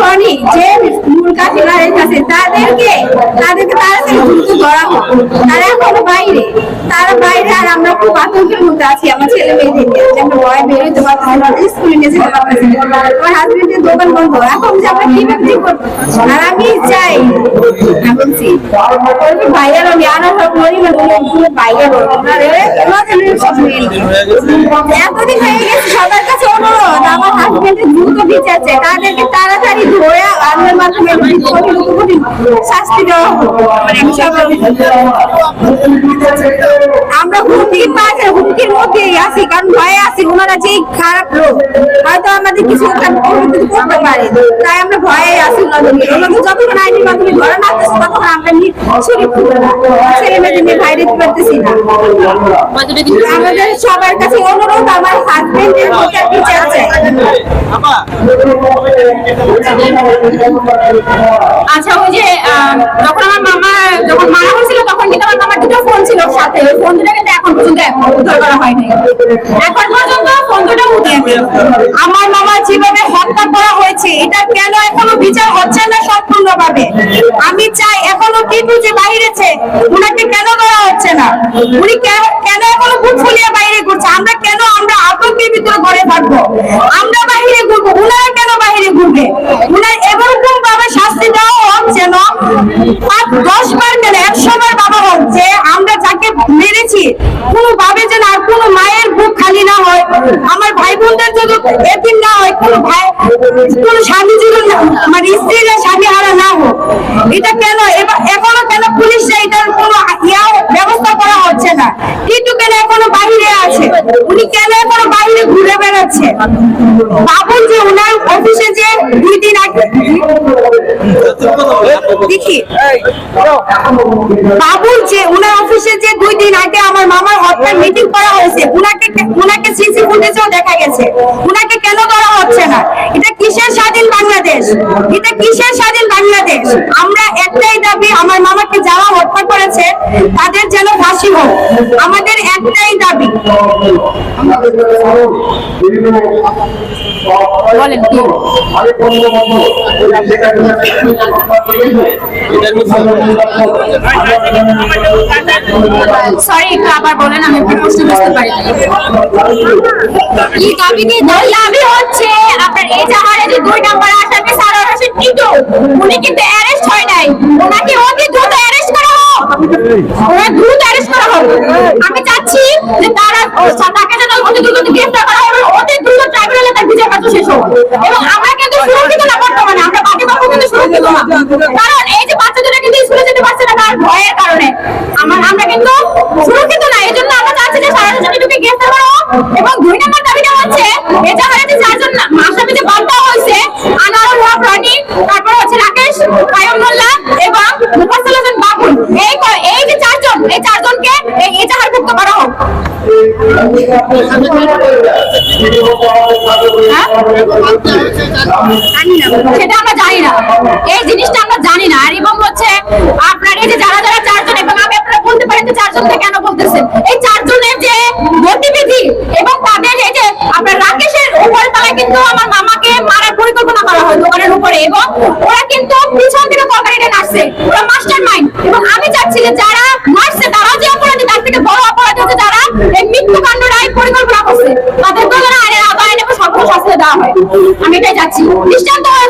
রনি যে মূল কাঠিমারের কাছে তাদেরকে তাড়াতাড়ি দ্রুত ধরা হোক। তারা এখনো বাইরে, তারা বাইরে, আর আমরা খুব আতঙ্কের মধ্যে আছি আমার ছেলে মেয়েদেরকে, যে আমরা ভয় বেরোতে পারছি না, স্কুলে নিয়ে যেতে পারছি না, আমার হাজবেন্ডের দোকান বন্ধ, এখন যে আমরা কিভাবে কি করবো। আর আমি চাই বলছি ভাইয়া রনি আনা সব পরিবার ভাইয়া এতদিন হয়ে গেছে, সবার কাছে অনুরোধ আমার হাজবেন্ডের দ্রুত বিচার চাই, তাদেরকে তাড়াতাড়ি ধরে আইনের মাধ্যমে শাস্তি দেওয়া হোক। আমরা হুমকির মধ্যেই আছি, কারণ ভয়ে আছি ওনারা যে খারাপ লোক, হয়তো আমাদের কিছু করতে পারে, তাই আমরা ভয়ে আছি ওনাদেরকে। ওনাদের যতক্ষণ আইনের মাধ্যমে ধরা না আসছে ততক্ষণ আমরা ছেলে মেয়েদের নিয়ে বাইরে দিতে পারতেছি না। আমাদের সবার কাছে অনুরোধ আমার হাজবেন্ডের বিচার চাই। আচ্ছা, ওই যে যখন আমার মামা যখন মারা হয়েছিল তখন কিন্তু আমার মামার দুটো ফোন ছিল সাথে, ওই ফোন দুটো কিন্তু এখন পর্যন্ত উদ্ধার করা হয়নি, এখন পর্যন্ত ফোন দুটো উঠিয়ে। আমার মামার যেভাবে হত্যা করা হয়েছে এটা কেন এখনো বিচার হচ্ছে না সম্পূর্ণভাবে? আমি চাই এখনো কিন্তু যে বাইরেছে উনাকে কেন করা হচ্ছে না, উনি কেন এখনো বুক ফুলিয়ে বাইরে ঘুরছে, আমরা কেন আমরা আতঙ্কের ভিতরে ঘরে থাকবো, আমরা বাইরে ঘুরবো, উনারা কেন বাইরে ঘুরবে? উনার এরকম ভাবে শাস্তি দেওয়া হোক যেন 10 বার কেন 100 বার বাবা হোক, যে আমরা যাকে মেরেছি কোনো ভাবে যেন আর কোনো মায়ের বুক খালি না হয়, আমার ভাই বোনদের যদি এতিম না হয়, কোনো ভাই কোনো স্বামী যদি মানে স্ত্রীরা স্বামী হারা না হোক। এটা কেন এখনো কেন পুলিশরা এটার কোনো ব্যবস্থা করা হচ্ছে না? কিন্তু কেন এখনো বাইরে আছে, উনি কেন এখনো বাইরে ঘুরে বেড়াচ্ছে? বাবুল যে উনার অফিসে যে 2 দিন আগে দেখি বাবুল যে উনার অফিসে যে 2 দিন আগে আমার মামার হত্যার মিটিং করা হয়েছে, উনাকে সিসি ফুটেজেও দেখা গেছে, উনাকে কেন করা হচ্ছে না? এটা কিসের স্বাধীন বাংলাদেশ? এটা কিসের স্বাধীন বাংলাদেশ? আমরা একটাই দাবি, আমার মামাকে যারা হত্যা করেছে তাদের যেন ফাঁসি হোক, আমাদের একটাই দাবি। বলেন কি? সরি, একটু আবার বলেন, আমি প্রশ্ন বুঝতে পারি। এই দাবি হচ্ছে আপনার এই জাহারে যে 2 নম্বর আসামি সারোয়ার হোসেন টিটু, উনি কিন্তু অ্যারেস্ট হয় নাই, ওনাকে অতি দ্রুত অ্যারেস্ট করা হোক, ওনাকে দ্রুত অ্যারেস্ট করা হোক। আমি চাচ্ছি যে তাকে যেন অতি দ্রুত গ্রেফতার করা হবে, অতি দ্রুত ট্রাইব্যুনালে তার বিচার কার্য শেষ হোক। এবং আমরা কিন্তু সুরক্ষিত না, বর্তমানে আমরা বাকি পক্ষ কিন্তু সুরক্ষিত না, কারণ এই যে বাচ্চাদের কিন্তু স্কুলে যেতে পারছে না তার ভয়ের কারণে, আমরা কিন্তু সুরক্ষিত না। এই জন্য আমরা চাচ্ছি যে সারোয়ার হোসেন টিটুকে গ্রেফতার করা হোক। এবং 2 নম্বর দাবিটা হচ্ছে এই জাহারে যে 4 জন আসামি যে বাদ দেওয়া হয়েছে, আনোয়ারুল হক রনি, তারপর হচ্ছে রাকেশ কায়ুম মোল্লা এবং মুফাজ্জল হোসেন বাবুল, এই যে 4 জন, এই 4 জনকে এই জাহারভুক্ত করা হোক। সেটা আমরা জানি না, এই জিনিসটা আমরা জানি না। আর এবং হচ্ছে আপনার এই যে যারা 4 জন, এবং আমি আপনারা বলতে পারেন যে 4 জনকে কেন বলতেছেন, এই 4 জনের যে গতিবিধি এবং তাদের এই যে আপনার রাকেশের উপরে তলায় কিন্তু আমার মামাকে মারার পরিকল্পনা করা হয় দোকানের উপরে, এবং ওরা কিন্তু পিছন থেকে তরকারিটা নাচছে, ওরা মাস্টার মাইন্ড। এবং আমি চাচ্ছি যে যারা মারছে তারা যে অপরাধী, তার থেকে বড় অপরাধী হচ্ছে যারা এই মৃত্যুকাণ্ডটাই পরিকল্পনা করছে, তাদেরকেও যেন আইনের আওতায় এনে সর্বোচ্চ শাস্তি দেওয়া হয়। আমি এটাই চাচ্ছি, দৃষ্টান্ত হয়ে